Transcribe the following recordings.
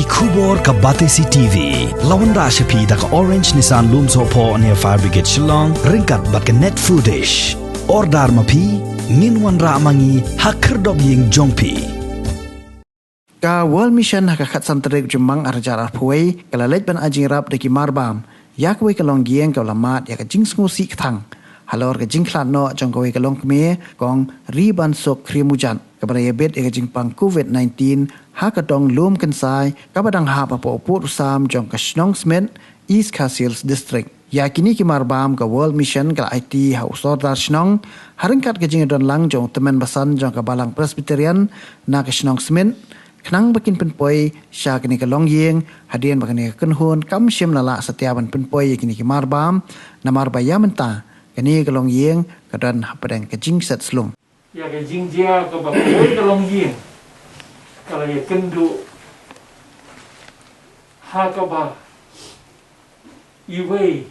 Kubor ka Batesi TV. Lawan Rashapi da ka Orange Nissan Loom Sopo near Fire Brigade Shillong. Ringkat bat ka net foodish. Ordar mapi. Minwan ra mangi hakir dog ying jongpi. Ka World Mission hakakat santerik jemang arjar arpuai kalalet ban ajing rap deki marbam. Yakwe kalong gieng ka lamat yak jing smusi ktang. Halor ka jing klat no jong kawe kalong kme kong riban sok krimujan. Kepada yabet yak jing pang COVID-19 hakadong lum kensai kabadang hap apa oput usam jong ka Shnong Smith East Castles District. Yakini ki marbam ka World Mission ka IT hausor dar Shnong haringkat ka jing don lang jong temen basan jong ka balang Presbyterian na ka Shnong Smith. Kenang bakin penpoi sya kini ke longyeng hadian bakani ke kenhun kam syem lala setiaban penpoi kini ke marbam na marbaya menta kini ke longyeng kadan hapadang ke jing set slung ya ke jing dia ke bakoi ke longyeng kalau ya kendu ha ka ba iwe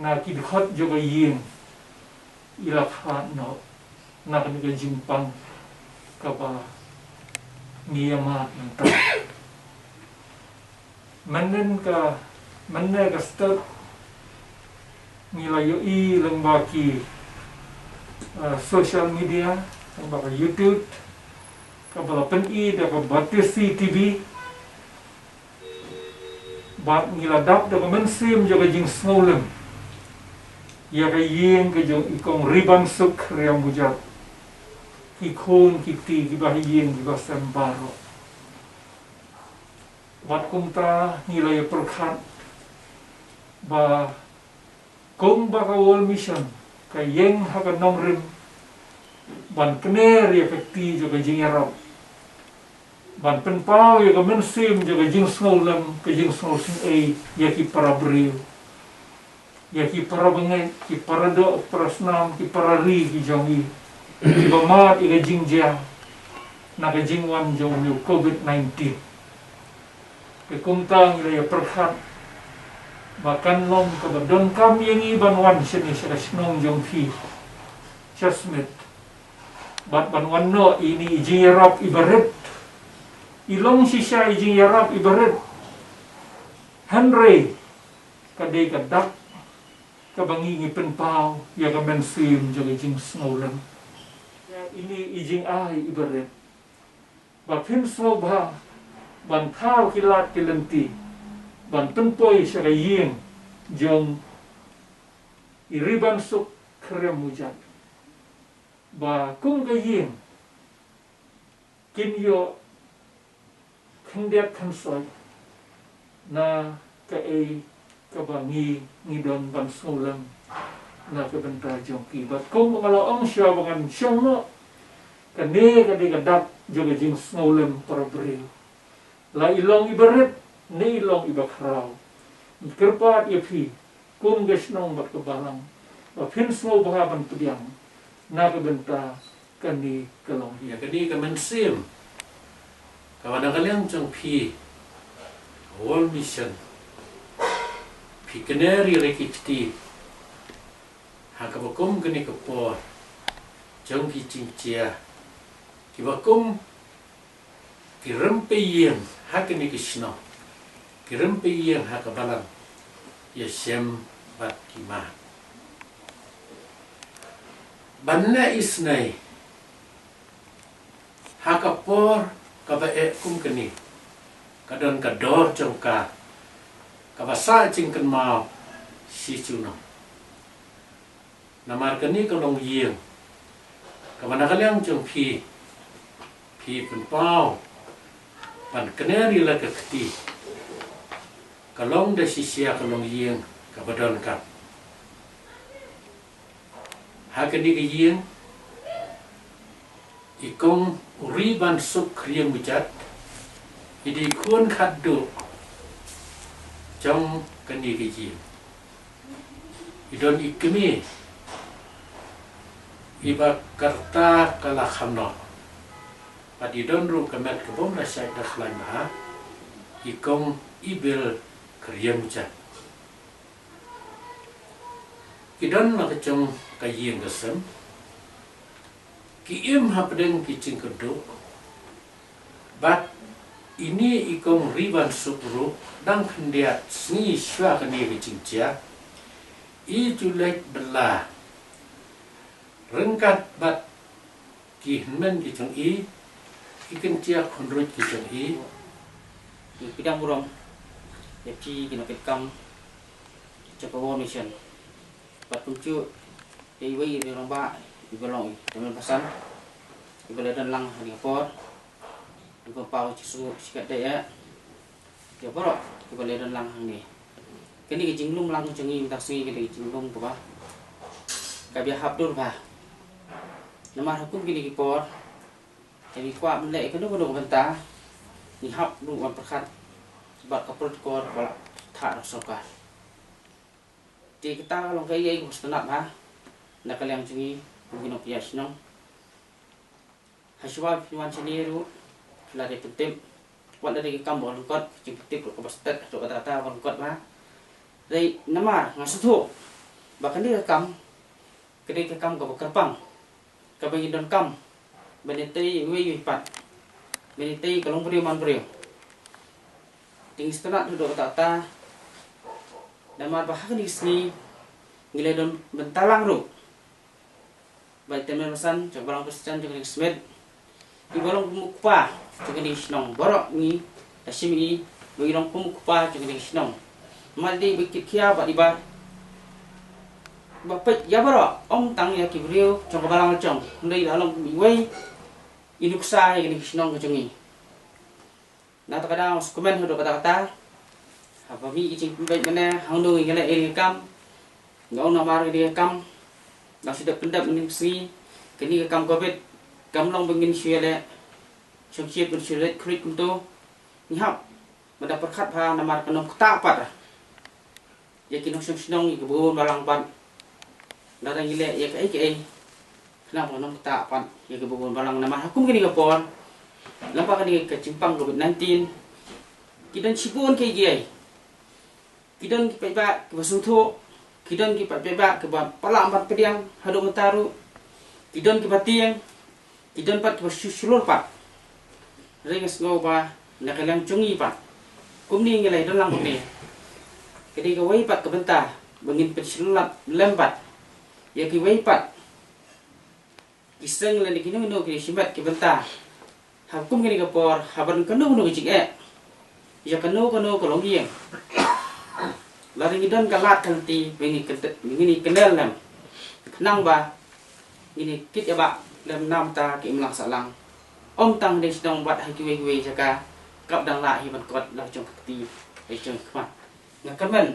na kidkhot juga yeng ilakha no na kini ke jing pang ka ba Myanmar mentah. Menen ka start ngilayoi lembaki social media, lembaki YouTube, kabala peni da ka Batesi TV, bat ngiladap da ka mensim jaga jing snolem. Ya ka yeng ka jong ikong riban suk riam bujat. Kikun kiti kibahiyin kibasem baro. Wat kumta nilai perkat ba kung ba ka World Mission ka yeng haka nomrim ban kner ya kati juga jing yarab ban penpau ya ka mensim juga jing snolem ka jing snol sing ay ya ki para bril ya ki para bengay ki para do prasnam ki para ri ki jongi Iba mat iga jingjia naga jingwan jong new COVID-19 ke kumtang ila ya perhat bahkan long kabadon kam yang iban wan sini sila sinong jong fi chasmit bat ban wan no ini ijing yarap ibaret ilong sisya ijing yarap ibaret Henry kadai kadak kabangi ngipen pau ya ka mensim jong ijing snowlam ini ijing ai ibarat bapin sobha ban thau kilat kilenti ban tempoi syaga yeng jong iriban suk krem mujat ba kung ga yeng kin yo kendiat kansoy na ka ei kabangi ngidon ban solam na kebenta jongki bat kung mengalaong siya bangan siyang no kani kadi kadap juga jing snolem para beril la ilong ibaret ni ilong ibakraw kerpat yapi kum gesnong bat kebalang ba pin snow bahaban pediang na kebenta kani kelong ya kani ka mensim kawana kaliang jong pi World Mission pi keneri rekiti hakabakum kani kapor jong ki cincia kibakum kirempeyeng hakani kishno kirempeyeng hakabalang yashem bat kima banna isnai hakapor kabae kum kani kadon kador jongka kabasa jingken mau si cuno namar kani kalong yeng kamana kaliang jong pi penpau pan keneri la kekti kalong da sisia kalong yeng kabadon kap hakani ke yeng ikong uriban suk kriyang bujat idi kun khaddu jong kani ke yeng idon ikmi iba karta kalakhamno Padidon ru kemet kebom rasai dakhlai maha ikong ibil kriyam cat kidon na kacong kayeng gasem ki im hapdeng ki cingkedo bat ini ikong riban subru dang kendiat sengi syua keni kecingcia i julek belah rengkat bat kihmen kicung i ikan cia konrut kicung i Pidang burong Yapi kinakit kam Cakawa mission Pat puncu Iwai di orang ba Ibalong Temen pasan Ibalai dan lang Di kapor Ipapau cisu sikat daya Dia porok Ibalai dan lang ni Kini kejinglum lang cengi minta sungi kini kejinglum apa Kabia habdur ba Nama hukum kini kipor Jadi kuat melek kena bentar ni hap lu wan perkat sebab kapal kor kala tak rasokar di kita long kai ai mustanat ha nak kalian cungi mungkin opias nong haswa piwan seniru lari penting wan dari kambo lengkot cing tip ko bastet to kata lengkot ha dari nama ngasutu bahkan dia kam kedai kam ko kerpang kabagi don kam benetei wi pat Beniti kalong beriu man beriu. Ting setelah duduk tata. Damar bahkan di sini ngilai don bentalang ru. Baik temen pesan cak balang pesan cak di smed. Di balang pemukpa cak di senong borok ni asim i balang pemukpa cak di senong. Maldi bikit kia pak di bar. Bapak ya borok om tang ya kibriu cak balang cong. Ndai dalam biwai inuksa yang ini senang kecungi. Nah terkadang komen hidup kata-kata. Apa mi icing baik mana hangdung ingin eri kam. Ngau namar dia kam. Dah sudah pendap meningsi. Kini kam covid. Kam long bengin syele. Syukur pun syele krik untuk nyap. Mendapat kat pa namar kenam ketak pat. Ya kini senang ikebun balang pat. Darang gile ya kai. Kenapa nong tak pan ya kebun balang nama hukum kini kapor lampak kini kecimpang COVID-19 kidan sibun ke giai kidan kipa kebasutu kidan kipa beba keba pala empat pediang hadu mentaru kidan kipa tiang kidan pat kebasulur pat rengas ngau ba nakalang cungi pat kumni ngelai dalang ni kini kawai pat kebentar bengin pensilulat lempat ya kiwai pat Iseng lagi kini menu kini sibat ke bentar. Hakum kini kapor, haban kanu menu kecik Ya kanu kolong giang. Lari ngidon kalat kanti, begini kenal nam. Kenang ba, ini kit ya ba, lem nam ta ki melang salang. Om tang deng sedang buat hai kiwe jaka, kap dang la hiban kot lah jong keti, jong kemat. Ngakan men,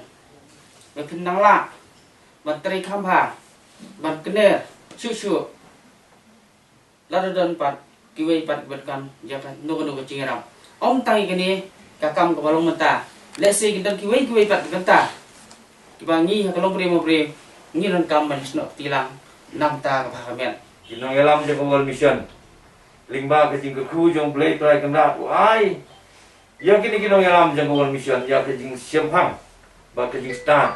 kenang la, ban teri kambha, ban kener, susu. Lalu dan pat kiwai pat berkan jaka nugo cingeram om tangi kini kakam ke balong mata let's say kita kiwai pat genta kibangi hakalong beri ngi dan kam manis nok tilang nam ta ka kamian kinong elam je kawal mission lingba ke jing ku jong play try kena ai yang kini kinong elam je kawal mission ya ke jing siampang ba ke jing star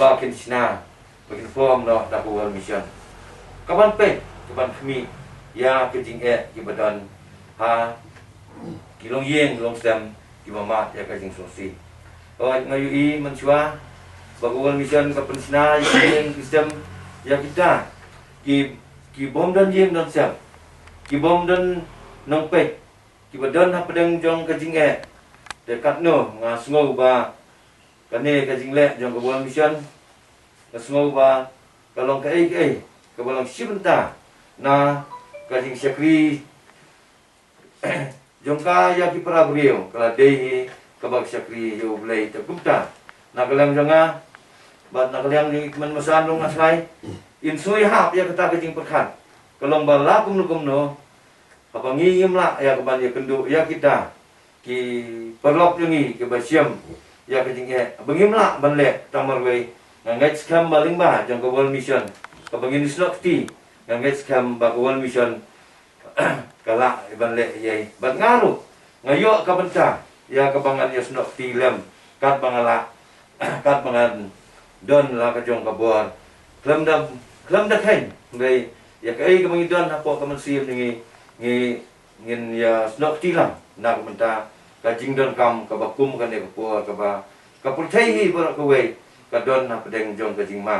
ba ke sina bakin form no da kawal mission kapan kami ya kecing kibadan ha kilong yeng long stem kimamat ya kecing sosi ngayu i mencua bagawal mission kapensina yeng sistem ya kita ki bom dan yeng dan siap ki bom dan nong pe kibadan ha pedang jong kecing dekat no ngasngau ba kane kecing le jong bagawal mission ngasngau ba kalong ke kabalang sibenta na kajing syakri jongka ya ki para brio kala dei kabag syakri yo blai tergupta nakalam jonga bat nakalam ni man masanong aslay insui hap ya kata kajing perkat kalong bala kumnukum no kabangi imla ya kaban ya kendu ya kita ki perlok jungi ke basyam ya kajing bangimla banle tamarwei ngai skam baling ba jong kawal mission kabangin slokti ngai skam bakawal mission kala iban le yai bat ngaru ngayo ka benta ya kabangan ya snok tilem kat bangala kat bangan don la ka jong ka bor klam da kain ngai ya kai ka bangi don apo ka man sim ngin ya snok tilam na ka benta ka jing don kam ka ba kum ka ne ka po ka ba ka pul thei hi ber ka we ka don na pedeng jong ka jing ma